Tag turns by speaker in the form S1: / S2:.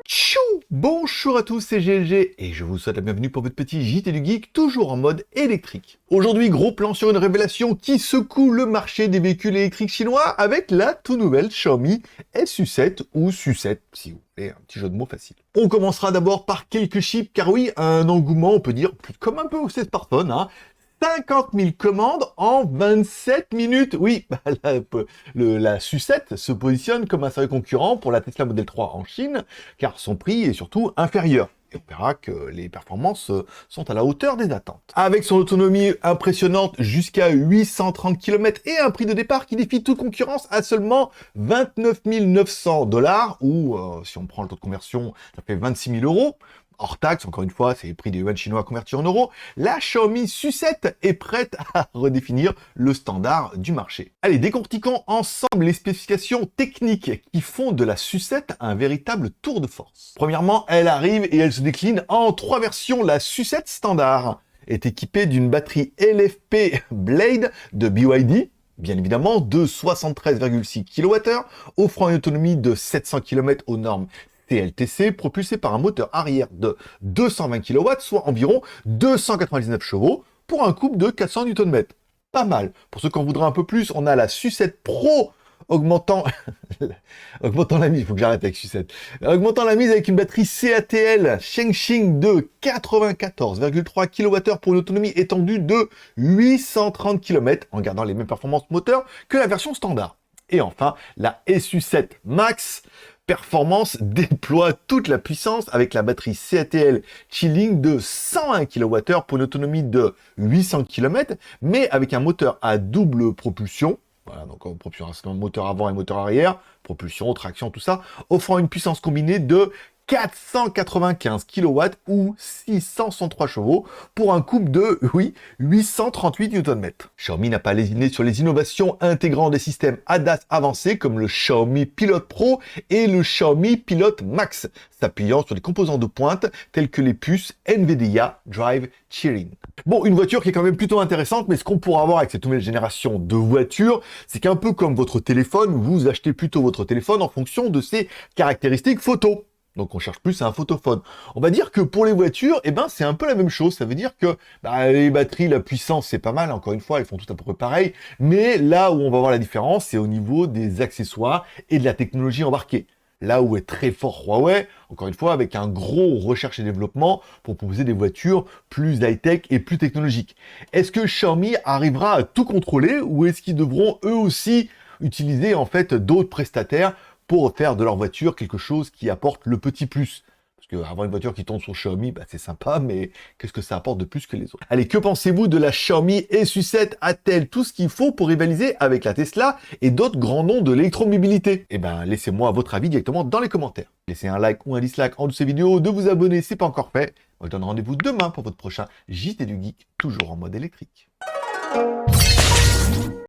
S1: Tchou! Bonjour à tous, c'est GLG et je vous souhaite la bienvenue pour votre petit JT du Geek, toujours en mode électrique. Aujourd'hui, gros plan sur une révélation qui secoue le marché des véhicules électriques chinois avec la tout nouvelle Xiaomi SU7 ou SU7, si vous voulez, un petit jeu de mots facile. On commencera d'abord par quelques chiffres, car oui, un engouement, on peut dire, comme un peu ces smartphones, 50 000 commandes en 27 minutes. Oui, la SU7 se positionne comme un sérieux concurrent pour la Tesla Model 3 en Chine, car son prix est surtout inférieur. Et on verra que les performances sont à la hauteur des attentes. Avec son autonomie impressionnante jusqu'à 830 km et un prix de départ qui défie toute concurrence à seulement 29 900 $, ou si on prend le taux de conversion, ça fait 26 000 €. Hors taxe, encore une fois, c'est les prix des yuan chinois convertis en euros, la Xiaomi SU7 est prête à redéfinir le standard du marché. Allez, décortiquons ensemble les spécifications techniques qui font de la SU7 un véritable tour de force. Premièrement, elle arrive et elle se décline en 3 versions. La SU7 standard est équipée d'une batterie LFP Blade de BYD, bien évidemment, de 73,6 kWh, offrant une autonomie de 700 km aux normes CLTC, propulsé par un moteur arrière de 220 kW, soit environ 299 chevaux, pour un couple de 400 Nm. Pas mal. Pour ceux qui en voudraient un peu plus, on a la SU7 Pro augmentant la mise, il faut que j'arrête avec SU7. Augmentant la mise avec une batterie CATL Shengxing de 94,3 kWh pour une autonomie étendue de 830 km, en gardant les mêmes performances moteurs que la version standard. Et enfin, la SU7 Max Performance déploie toute la puissance avec la batterie CATL Chilling de 101 kWh pour une autonomie de 800 km, mais avec un moteur à double propulsion. Voilà, donc propulsion, moteur avant et moteur arrière, propulsion, traction, tout ça, offrant une puissance combinée de 495 kW ou 663 chevaux pour un couple de, 838 Nm. Xiaomi n'a pas lésiné sur les innovations intégrant des systèmes ADAS avancés comme le Xiaomi Pilot Pro et le Xiaomi Pilot Max, s'appuyant sur des composants de pointe tels que les puces NVIDIA Drive Cheering. Bon, une voiture qui est quand même plutôt intéressante, mais ce qu'on pourra avoir avec cette nouvelle génération de voitures, c'est qu'un peu comme votre téléphone, vous achetez plutôt votre téléphone en fonction de ses caractéristiques photo. Donc on cherche plus à un photophone. On va dire que pour les voitures, c'est un peu la même chose. Ça veut dire que les batteries, la puissance, c'est pas mal. Encore une fois, elles font toutes à peu près pareil. Mais là où on va voir la différence, c'est au niveau des accessoires et de la technologie embarquée. Là où est très fort Huawei, encore une fois, avec un gros recherche et développement pour proposer des voitures plus high-tech et plus technologiques. Est-ce que Xiaomi arrivera à tout contrôler ou est-ce qu'ils devront eux aussi utiliser en fait d'autres prestataires pour faire de leur voiture quelque chose qui apporte le petit plus? Parce qu'avoir une voiture qui tourne sur Xiaomi, c'est sympa, mais qu'est-ce que ça apporte de plus que les autres? Allez, que pensez-vous de la Xiaomi SU7? A-t-elle tout ce qu'il faut pour rivaliser avec la Tesla et d'autres grands noms de l'électromobilité? Laissez-moi votre avis directement dans les commentaires. Laissez un like ou un dislike en dessous de cette vidéo, de vous abonner si c'est pas encore fait. Moi, je donne rendez-vous demain pour votre prochain JT du Geek, toujours en mode électrique.